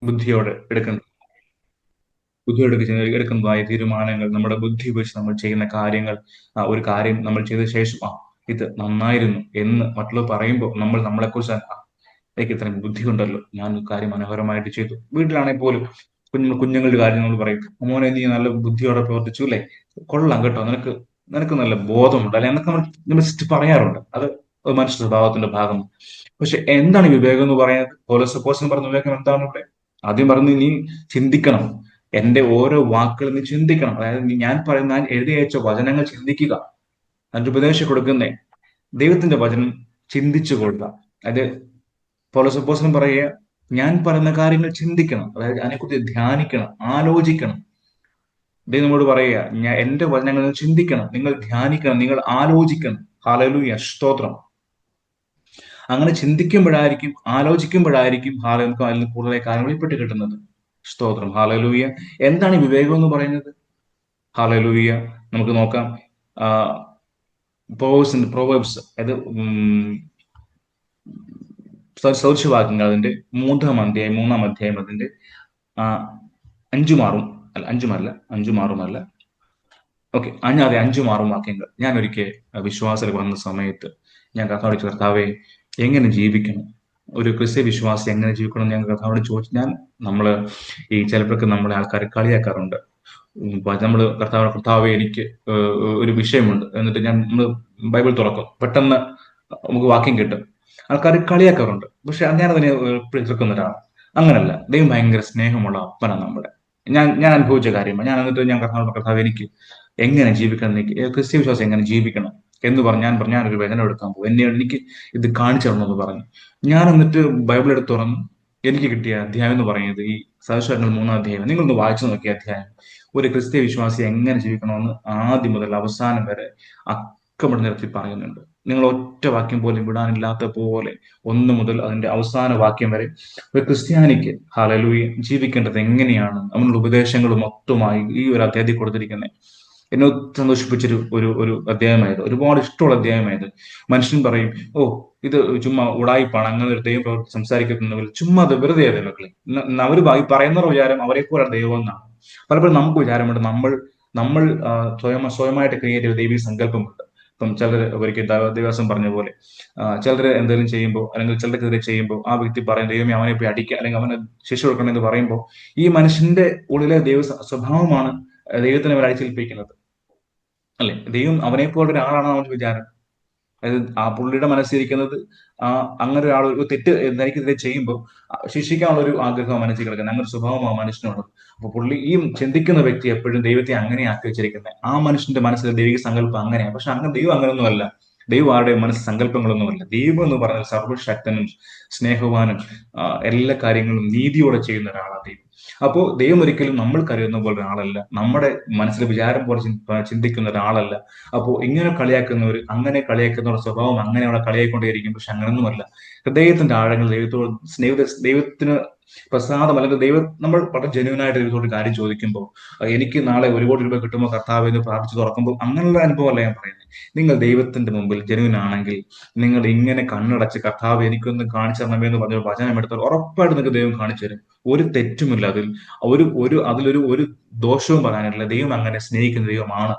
ബുദ്ധിയോടെ എടുക്കുന്ന എടുക്കുന്നതായ തീരുമാനങ്ങൾ, നമ്മുടെ ബുദ്ധി ഉപയോഗിച്ച് നമ്മൾ ചെയ്യുന്ന കാര്യങ്ങൾ, ഒരു കാര്യം നമ്മൾ ചെയ്ത ശേഷം ഇത് നന്നായിരുന്നു എന്ന് മറ്റുള്ളവർ പറയുമ്പോൾ നമ്മൾ നമ്മളെക്കുറിച്ച് എനിക്ക് ഇത്രയും ബുദ്ധിയുണ്ടല്ലോ, ഞാൻ ഒരു കാര്യം മനോഹരമായിട്ട് ചെയ്തു. വീട്ടിലാണെങ്കിൽ പോലും കുഞ്ഞുങ്ങളുടെ കാര്യം നമ്മൾ പറയും, മോനെ നീ നല്ല ബുദ്ധിയോടെ പ്രവർത്തിച്ചു അല്ലേ, കൊള്ളാം കേട്ടോ, നിനക്ക് നിനക്ക് നല്ല ബോധമുണ്ട് അല്ലെ എന്നൊക്കെ നമ്മൾ just പറയാറുണ്ട്. അത് ഒരു മനുഷ്യ സ്വഭാവത്തിന്റെ ഭാഗം. പക്ഷെ എന്താണ് ഈ വിവേകം എന്ന് പറയുന്നത്? പോലീസ് പറഞ്ഞ വിവേകം എന്താണ് ഇവിടെ? ആദ്യം പറഞ്ഞു, നീ ചിന്തിക്കണം, എന്റെ ഓരോ വാക്കുകളും നീ ചിന്തിക്കണം. അതായത് ഞാൻ പറയുന്ന, ഞാൻ എഴുതി അയച്ച വചനങ്ങൾ ചിന്തിക്കുക. അതിന്റെ ഉപദേശം കൊടുക്കുന്നേ ദൈവത്തിന്റെ വചനം ചിന്തിച്ചു കൊള്ളുക. അത് പൗലോസ് പറയുക, ഞാൻ പറയുന്ന കാര്യങ്ങൾ ചിന്തിക്കണം, അതായത് അതിനെക്കുറിച്ച് ധ്യാനിക്കണം, ആലോചിക്കണം. ദൈവം നമ്മോട് പറയുക, എന്റെ വചനങ്ങൾ നിങ്ങൾ ചിന്തിക്കണം, നിങ്ങൾ ധ്യാനിക്കണം, നിങ്ങൾ ആലോചിക്കണം. ഹല്ലേലൂയ, സ്തോത്രം. അങ്ങനെ ചിന്തിക്കുമ്പോഴായിരിക്കും, ആലോചിക്കുമ്പോഴായിരിക്കും നമുക്ക് അതിൽ നിന്ന് കൂടുതൽ കാര്യങ്ങൾ വെളിപ്പെട്ട് കിട്ടുന്നത്. സ്തോത്രം, ഹല്ലേലൂയ. എന്താണ് ഈ വിവേകം എന്ന് പറയുന്നത്? ഹല്ലേലൂയ. നമുക്ക് നോക്കാം. പ്രോവേബ്സ്, അത് സദൃശവാക്യങ്ങൾ അതിന്റെ മൂന്നാം അധ്യായം അതിന്റെ ആ, അഞ്ചുമാറും അല്ല, അഞ്ചുമാറുമല്ല, ഓക്കെ, അതെ, 5-6 വാക്യങ്ങൾ. ഞാൻ ഒരിക്കൽ വിശ്വാസത്തിൽ വന്ന സമയത്ത് ഞാൻ കർത്താവോട് ചോദിച്ചു, കർത്താവെ എങ്ങനെ ജീവിക്കണം, ഒരു ക്രിസ്ത്യ വിശ്വാസി എങ്ങനെ ജീവിക്കണം എന്ന് ഞാൻ കർത്താവോട് ചോദിച്ചു. നമ്മള് ചിലപ്പോഴൊക്കെ നമ്മളെ ആൾക്കാർ കളിയാക്കാറുണ്ട്. നമ്മള് കർത്താവെ എനിക്ക് ഒരു വിഷയമുണ്ട്, എന്നിട്ട് നമ്മള് ബൈബിൾ തുറക്കും, പെട്ടെന്ന് നമുക്ക് വാക്യം കിട്ടും. ആൾക്കാർ കളിയാക്കാറുണ്ട്, പക്ഷെ ഞാനതിനെ എതിർക്കുന്ന ഒരാളാണ്. അങ്ങനല്ല, ദൈവം ഭയങ്കര സ്നേഹമുള്ള അപ്പനാണ് നമ്മുടെ. ഞാൻ അനുഭവിച്ച കാര്യമാണ്. ഞാൻ കർത്താവ് എനിക്ക് എങ്ങനെ ജീവിക്കണം, ക്രിസ്ത്യ വിശ്വാസം എങ്ങനെ ജീവിക്കണം എന്ന് പറഞ്ഞ് ഞാനൊരു വചനം എടുക്കാൻ പോകും, എനിക്ക് ഇത് കാണിച്ചു തരണമെന്ന് പറഞ്ഞു. ഞാൻ എന്നിട്ട് ബൈബിൾ എടുത്ത് തുറന്നു. എനിക്ക് കിട്ടിയ അധ്യായം എന്ന് പറയുന്നത് ഈ സദൃശവാക്യങ്ങൾ 3-ാം അധ്യായം. നിങ്ങളൊന്ന് വായിച്ചു നോക്കിയ അധ്യായം. ഒരു ക്രിസ്ത്യ വിശ്വാസി എങ്ങനെ ജീവിക്കണമെന്ന് ആദ്യം മുതൽ അവസാനം വരെ അക്കമിട്ട് നിരത്തി പറയുന്നുണ്ട്. നിങ്ങൾ ഒറ്റ വാക്യം പോലും വിടാനില്ലാത്ത പോലെ 1 മുതൽ അതിന്റെ അവസാന വാക്യം വരെ ഒരു ക്രിസ്ത്യാനിക്ക് ഹല്ലേലൂയ ജീവിക്കേണ്ടത് എങ്ങനെയാണ്, അവനുള്ള ഉപദേശങ്ങൾ മൊത്തമായി ഈ ഒരു അധ്യായത്തിൽ കൊടുത്തിരിക്കുന്നത്. എന്നെ ഒത്തിരി സന്തോഷിപ്പിച്ചൊരു ഒരു ഒരു അധ്യായമായത്, ഒരുപാട് ഇഷ്ടമുള്ള അധ്യായമായത്. മനുഷ്യൻ പറയും, ഓ ഇത് ചുമ്മാ ഉടായിപ്പാണ്, അങ്ങനെ ഒരു ദൈവം സംസാരിക്കുന്നവർ ചുമ്മാ അത് വെറുതെ ആയിരുന്നു മക്കളെ. അവർ പറയുന്നവരുടെ വിചാരം അവരെ പോലെ ദൈവം എന്നാണ്. പലപ്പോഴും നമുക്ക് വിചാരമുണ്ട്, നമ്മൾ സ്വയമായിട്ട് ക്രിയേറ്റ് ചെയ്ത ദൈവീക സങ്കല്പമുണ്ട്. ഇപ്പം ചിലർ ഒരിക്കൽ ദേവദാസം പറഞ്ഞ പോലെ, ചിലർ എന്തെങ്കിലും ചെയ്യുമ്പോൾ അല്ലെങ്കിൽ ചിലർക്കെതിരെ ചെയ്യുമ്പോൾ ആ വ്യക്തി പറയും, ദൈവമേ അവനെ പോയി അടിക്കുക അല്ലെങ്കിൽ അവനെ ശിക്ഷ കൊടുക്കണം എന്ന് പറയുമ്പോൾ ഈ മനുഷ്യന്റെ ഉള്ളിലെ ദൈവ സ്വഭാവമാണ് ദൈവത്തിനെ അവർ അടിച്ചേൽപ്പിക്കുന്നത്. അല്ലെ, ദൈവം അവനെ പോലെ ഒരാളാണ് അവന്റെ വിചാരം. അതായത് ആ പുള്ളിയുടെ മനസ്സിരിക്കുന്നത് അങ്ങനെ ഒരാൾ ഒരു തെറ്റ് തനിക്കെതിരെ ചെയ്യുമ്പോൾ ശിക്ഷിക്കാനുള്ള ഒരു ആഗ്രഹം മനസ്സിൽ കിടക്കുന്നത്, അങ്ങനെ ഒരു സ്വഭാവം ആ മനുഷ്യനുള്ളത്. അപ്പൊ പുള്ളി ഈ ചിന്തിക്കുന്ന വ്യക്തി എപ്പോഴും ദൈവത്തെ അങ്ങനെ ആക്കി വെച്ചിരിക്കുന്നത്. ആ മനുഷ്യന്റെ മനസ്സിലെ ദൈവിക സങ്കല്പം അങ്ങനെയാണ്. പക്ഷെ അങ്ങനെ ദൈവം അങ്ങനെയൊന്നുമല്ല. ദൈവം ആരുടെ മനസ്സ് സങ്കല്പങ്ങളൊന്നുമല്ല. ദൈവം എന്ന് പറഞ്ഞാൽ സർവ്വശക്തനും സ്നേഹവാനും എല്ലാ കാര്യങ്ങളും നീതിയോടെ ചെയ്യുന്ന ഒരാളാണ് ദൈവം. അപ്പോ ദൈവം ഒരിക്കലും നമ്മൾ കരുതുന്ന പോലെ ഒരാളല്ല, നമ്മുടെ മനസ്സിലെ വിചാരം പോലെ ചിന്തിക്കുന്ന ഒരാളല്ല. അപ്പോ ഇങ്ങനെ കളിയാക്കുന്നവർ, അങ്ങനെ കളിയാക്കുന്നവരുടെ സ്വഭാവം അങ്ങനെ അവിടെ കളിയായിക്കൊണ്ടേയിരിക്കും. പക്ഷെ അങ്ങനൊന്നുമല്ല. ഹൃദയത്തിന്റെ ആഴങ്ങൾ ദൈവത്തിന് പ്രസാദം, അല്ലെങ്കിൽ നമ്മൾ വളരെ ജെന്യൂനായിട്ട് ദൈവത്തോട് കാര്യം ചോദിക്കുമ്പോൾ, എനിക്ക് നാളെ 1 കോടി രൂപ കിട്ടുമ്പോൾ കർത്താവ് എന്ന് പ്രാർത്ഥിച്ച് തുറക്കുമ്പോൾ അങ്ങനെയുള്ള അനുഭവമല്ല ഞാൻ പറയുന്നത്. നിങ്ങൾ ദൈവത്തിന്റെ മുമ്പിൽ ജെന്യൂൻ ആണെങ്കിൽ, നിങ്ങൾ ഇങ്ങനെ കണ്ണടച്ച് കർത്താവ് എനിക്കൊന്ന് കാണിച്ചു തരണമേ എന്ന് പറഞ്ഞ വചനം എടുത്താൽ ഉറപ്പായിട്ട് നിങ്ങൾക്ക് ദൈവം കാണിച്ചു തരും. ഒരു തെറ്റുമില്ല അതിൽ. അതിലൊരു ദോഷവും പറയാനില്ല. ദൈവം അങ്ങനെ സ്നേഹിക്കുന്ന ദൈവമാണ്.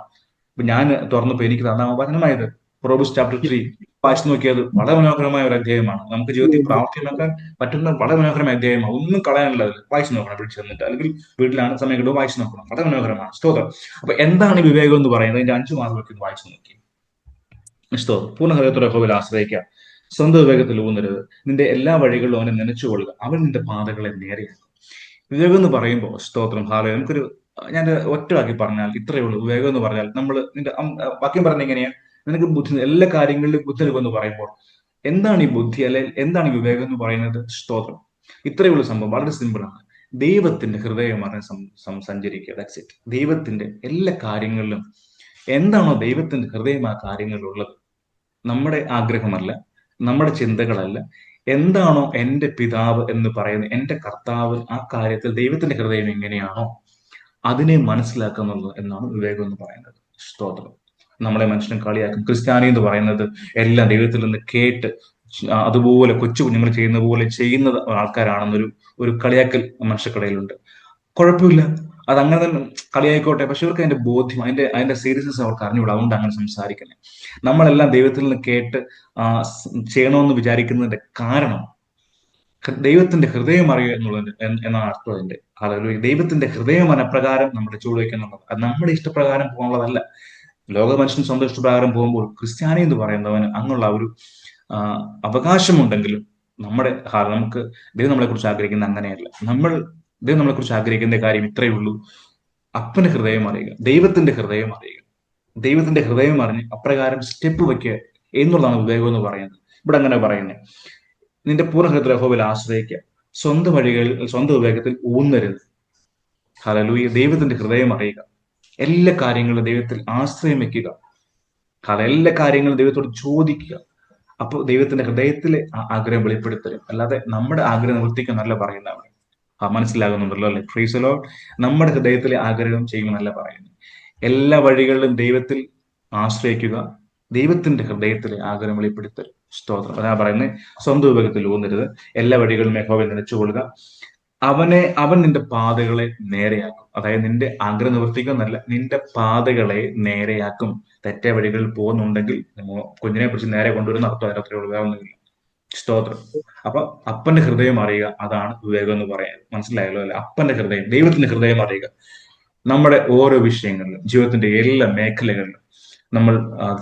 ഇപ്പൊ ഞാൻ തുറന്നപ്പോ എനിക്ക് തന്ന വചനമായത് പ്രോബ്സ് ചാപ്റ്റർ 3 വായിച്ചു നോക്കിയത് വളരെ മനോഹരമായ ഒരു അധ്യായമാണ്. നമുക്ക് ജീവിതത്തിൽ പ്രാവർത്തികമാക്കാൻ പറ്റുന്ന വളരെ മനോഹരമായ അധ്യായമാണ്. ഒന്നും കളയാനില്ല അതിൽ. വായിച്ചു നോക്കണം, വിളിച്ചു തന്നിട്ട്, അല്ലെങ്കിൽ വീട്ടിലാണ് സമയം കിട്ടുമ്പോൾ വായിച്ചു നോക്കണം. വളരെ മനോഹരമാണ്. സ്തോത്രം. അപ്പൊ എന്താണ് ഈ വിവേകം എന്ന് പറയുന്നത്? അതിന്റെ 5 മാർഗം വായിച്ചു നോക്കി. സ്തോത്രം. പൂർണ്ണ ഹൃദയത്തോടെ യഹോവയിൽ ആശ്രയിക്കുക, സ്വന്തം വിവേകത്തിൽ ഊന്നരുത്, നിന്റെ എല്ലാ വഴികളിലും അവനെ നനച്ചുകൊള്ളുക, അവൻ നിന്റെ പാതകളെ നേരെയാക്കും. വിവേകം എന്ന് പറയുമ്പോൾ സ്തോത്രം ഹാലോ, ഞാൻ ഒറ്റവാക്കി പറഞ്ഞാൽ ഇത്രയേ ഉള്ളൂ. വിവേകം എന്ന് പറഞ്ഞാൽ നിന്റെ വാക്യം പറഞ്ഞ എങ്ങനെയാ, നിനക്ക് ബുദ്ധി, എല്ലാ കാര്യങ്ങളിലും ബുദ്ധി നൽകുമെന്ന് പറയുമ്പോൾ എന്താണ് ഈ ബുദ്ധി, അല്ലെ എന്താണ് ഈ വിവേകം എന്ന് പറയുന്നത്? സ്തോത്രം. ഇത്രയേ ഉള്ളൂ സംഭവം, വളരെ സിമ്പിൾ ആണ്. ദൈവത്തിന്റെ ഹൃദയം അറിഞ്ഞ് സഞ്ചരിക്കുക. That's it. ദൈവത്തിന്റെ എല്ലാ കാര്യങ്ങളിലും എന്താണോ ദൈവത്തിന്റെ ഹൃദയം ആ കാര്യങ്ങളിലുള്ളത്, നമ്മുടെ ആഗ്രഹമല്ല, നമ്മുടെ ചിന്തകളല്ല, എന്താണോ എന്റെ പിതാവ് എന്ന് പറയുന്നത്, എന്റെ കർത്താവ് ആ കാര്യത്തിൽ ദൈവത്തിന്റെ ഹൃദയം എങ്ങനെയാണോ അതിനെ മനസ്സിലാക്കുന്നത് എന്നാണ് വിവേകം എന്ന് പറയുന്നത്. സ്തോത്രം. നമ്മളെ മനുഷ്യൻ കളിയാക്കും. ക്രിസ്ത്യാനി എന്ന് പറയുന്നത് എല്ലാം ദൈവത്തിൽ നിന്ന് കേട്ട് അതുപോലെ കൊച്ചു കുഞ്ഞുങ്ങൾ ചെയ്യുന്ന പോലെ ചെയ്യുന്ന ആൾക്കാരാണെന്നൊരു ഒരു കളിയാക്കൽ മനുഷ്യർക്കിടയിലുണ്ട്. കുഴപ്പമില്ല, അത് അങ്ങനെ തന്നെ കളിയായിക്കോട്ടെ. പക്ഷെ ഇവർക്ക് അതിന്റെ ബോധ്യം, അതിന്റെ സീരിയസ്നെസ് അവർക്ക് അറിഞ്ഞുകൂടാ. അതുകൊണ്ട് അങ്ങനെ സംസാരിക്കുന്നത്. നമ്മളെല്ലാം ദൈവത്തിൽ നിന്ന് കേട്ട് ചെയ്യണമെന്ന് വിചാരിക്കുന്നതിന്റെ കാരണം ദൈവത്തിന്റെ ഹൃദയം അറിയുക എന്നുള്ളത് എന്നാണ് അർത്ഥം അതിന്റെ. അതായത് ദൈവത്തിന്റെ ഹൃദയം മനഃപ്രകാരം നമ്മുടെ ചുവടുവയ്ക്കുക എന്നുള്ളത്, അത് നമ്മുടെ ഇഷ്ടപ്രകാരം പോകാനുള്ളതല്ല. ലോക മനുഷ്യൻ സ്വന്തം ഇഷ്ടപ്രകാരം പോകുമ്പോൾ ക്രിസ്ത്യാനി എന്ന് പറയുന്നവന് അങ്ങുള്ള ഒരു അവകാശമുണ്ടെങ്കിലും നമുക്ക് ദൈവം നമ്മളെ കുറിച്ച് ആഗ്രഹിക്കുന്ന അങ്ങനെയല്ല. ദൈവം നമ്മളെ കുറിച്ച് ആഗ്രഹിക്കുന്ന കാര്യം ഇത്രയേ ഉള്ളൂ: അപ്പന്റെ ഹൃദയം അറിയുക, ദൈവത്തിന്റെ ഹൃദയം അറിയുക, ദൈവത്തിന്റെ ഹൃദയം അറിഞ്ഞ് അപ്രകാരം സ്റ്റെപ്പ് വെക്കുക എന്നുള്ളതാണ് വിവേകം എന്ന് പറയുന്നത്. ഇവിടെ അങ്ങനെ പറയുന്നത്, നിന്റെ പൂർണ്ണ ഹൃദയ യഹോവയിൽ ആശ്രയിക്കുക, സ്വന്തം വഴികളിൽ സ്വന്തം വിവേകത്തിൽ ഊന്നരുത്. ഹല്ലേലൂയ. ദൈവത്തിന്റെ ഹൃദയം അറിയുക, എല്ലാ കാര്യങ്ങളും ദൈവത്തിൽ ആശ്രയം വെക്കുക, എല്ലാ കാര്യങ്ങളും ദൈവത്തോട് ചോദിക്കുക. അപ്പോൾ ദൈവത്തിന്റെ ഹൃദയത്തിലെ ആഗ്രഹം വെളിപ്പെടുത്തരും. അല്ലാതെ നമ്മുടെ ആഗ്രഹം നിവർത്തിക്കുന്നല്ല പറയുന്നതാണ്. മനസ്സിലാകുന്നുണ്ടല്ലോ അല്ലെ? Praise the Lord. നമ്മുടെ ഹൃദയത്തിലെ ആഗ്രഹം ചെയ്യുമെന്നല്ല പറയുന്നത്. എല്ലാ വഴികളിലും ദൈവത്തിൽ ആശ്രയിക്കുക, ദൈവത്തിന്റെ ഹൃദയത്തിലെ ആഗ്രഹം വെളിപ്പെടുത്തരും. സ്തോത്രം. അതാ പറയുന്നത്, സ്വന്തം വിവേകത്തിൽ ഊന്നരുത്, എല്ലാ വഴികളും യഹോവയിൽ നനച്ചുകൊള്ളുക, അവൻ നിന്റെ പാതകളെ നേരെയാക്കും. അതായത് നിന്റെ ആഗ്രഹം നിവർത്തിക്കുന്നല്ല, നിന്റെ പാതകളെ നേരെയാക്കും. തെറ്റേ വഴികളിൽ പോകുന്നുണ്ടെങ്കിൽ കുഞ്ഞിനെ പിടിച്ച് നേരെ കൊണ്ടുവരുന്ന അർത്ഥം അതിനകത്ത് വേറൊന്നുമില്ല. സ്തോത്രം. അപ്പൊ അപ്പന്റെ ഹൃദയം അറിയുക, അതാണ് വിവേകം എന്ന് പറയാൻ. മനസ്സിലായല്ലോ അല്ലെ? അപ്പന്റെ ഹൃദയം, ദൈവത്തിന്റെ ഹൃദയം അറിയുക. നമ്മുടെ ഓരോ വിഷയങ്ങളിലും, ജീവിതത്തിന്റെ എല്ലാ മേഖലകളിലും നമ്മൾ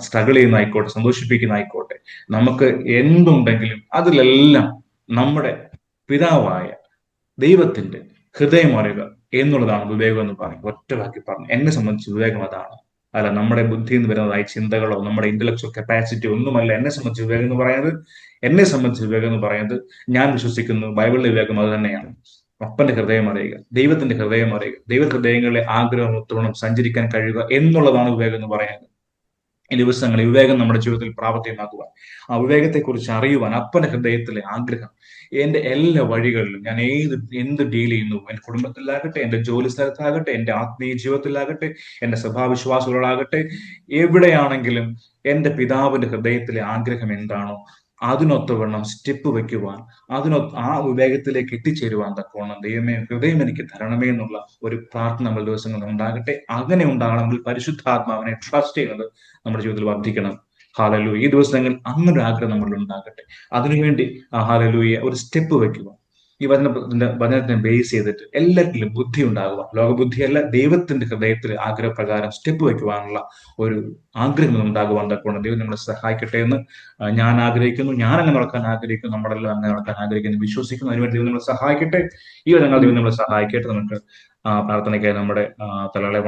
സ്ട്രഗിൾ ചെയ്യുന്നതായിക്കോട്ടെ, സന്തോഷിപ്പിക്കുന്നതായിക്കോട്ടെ, നമുക്ക് എന്തുണ്ടെങ്കിലും അതിലെല്ലാം നമ്മുടെ പിതാവായ ദൈവത്തിന്റെ ഹൃദയം അറിയുക എന്നുള്ളതാണ് വിവേകം എന്ന് പറയും. ഒറ്റ വാക്കി പറഞ്ഞു, എന്നെ സംബന്ധിച്ച് വിവേകം അതാണ്. അല്ല നമ്മുടെ ബുദ്ധിയിൽ നിന്ന് വരുന്നതായ ചിന്തകളോ നമ്മുടെ ഇന്റലക്ച്വൽ കപ്പാസിറ്റി ഒന്നുമല്ല എന്നെ സംബന്ധിച്ച് വിവേകം എന്ന് പറയുന്നത്. എന്നെ സംബന്ധിച്ച് വിവേകം എന്ന് പറയുന്നത്, ഞാൻ വിശ്വസിക്കുന്നു ബൈബിളിലെ വിവേകം അത് തന്നെയാണ്. അപ്പന്റെ ഹൃദയം അറിയുക, ദൈവത്തിന്റെ ഹൃദയം അറിയുക, ദൈവ ഹൃദയങ്ങളിലെ ആഗ്രഹം ഒത്തുവണ്ണം സഞ്ചരിക്കാൻ കഴിയുക എന്നുള്ളതാണ് വിവേകം എന്ന് പറയുന്നത്. ഈ ദിവസങ്ങളിൽ വിവേകം നമ്മുടെ ജീവിതത്തിൽ പ്രാവർത്തികമാക്കുവാൻ, ആ വിവേകത്തെക്കുറിച്ച് അറിയുവാൻ, അപ്പന്റെ ഹൃദയത്തിലെ ആഗ്രഹം എന്റെ എല്ലാ വഴികളിലും ഞാൻ എന്ത് ഡീൽ ചെയ്യുന്നു, എന്റെ കുടുംബത്തിലാകട്ടെ, എന്റെ ജോലി സ്ഥലത്താകട്ടെ, എന്റെ ആത്മീയ ജീവിതത്തിലാകട്ടെ, എന്റെ സഭാവിശ്വാസങ്ങളാകട്ടെ, എവിടെയാണെങ്കിലും എന്റെ പിതാവിന്റെ ഹൃദയത്തിലെ ആഗ്രഹം എന്താണോ അതിനൊത്തവണ്ണം സ്റ്റെപ്പ് വെക്കുവാൻ, ആ വിവേകത്തിലേക്ക് എത്തിച്ചേരുവാൻ തക്കവണ്ണം ദൈവമേ ഹൃദയം എനിക്ക് തരണമേ എന്നുള്ള ഒരു പ്രാർത്ഥന നമ്മൾ ദിവസങ്ങളിൽ ഉണ്ടാകട്ടെ. അങ്ങനെ ഉണ്ടാകണമെങ്കിൽ പരിശുദ്ധാത്മാവിനെ ട്രസ്റ്റ് ചെയ്യുന്നത് നമ്മുടെ ജീവിതത്തിൽ വർദ്ധിക്കണം. ഹല്ലേലൂയ. ഈ ദിവസങ്ങളിൽ അങ്ങനൊരു ആഗ്രഹം നമ്മളിൽ ഉണ്ടാകട്ടെ. അതിനുവേണ്ടി ഹല്ലേലൂയ ഒരു സ്റ്റെപ്പ് വെക്കുക. ഈ വചനത്തിനെ ബേസ് ചെയ്തിട്ട് എല്ലാറ്റിലും ബുദ്ധി ഉണ്ടാകുക, ലോകബുദ്ധിയല്ല, ദൈവത്തിന്റെ ഹൃദയത്തിൽ ആഗ്രഹപ്രകാരം സ്റ്റെപ്പ് വെക്കുവാനുള്ള ഒരു ആഗ്രഹം ഉണ്ടാകുവാൻ തക്കവണ്ണം ദൈവം നമ്മളെ സഹായിക്കട്ടെ എന്ന് ഞാൻ ആഗ്രഹിക്കുന്നു. ഞാൻ അങ്ങനെ നടക്കാൻ ആഗ്രഹിക്കുന്നു, നമ്മളെല്ലാം അങ്ങനെ നടക്കാൻ ആഗ്രഹിക്കുന്നു, വിശ്വസിക്കുന്നു. അതിനുവേണ്ടി ദൈവം നമ്മളെ സഹായിക്കട്ടെ. ഈ വചനങ്ങൾ ദൈവം നമ്മളെ സഹായിക്കട്ടെ. നമുക്ക് പ്രാർത്ഥനയ്ക്കായി നമ്മുടെ തലകളെ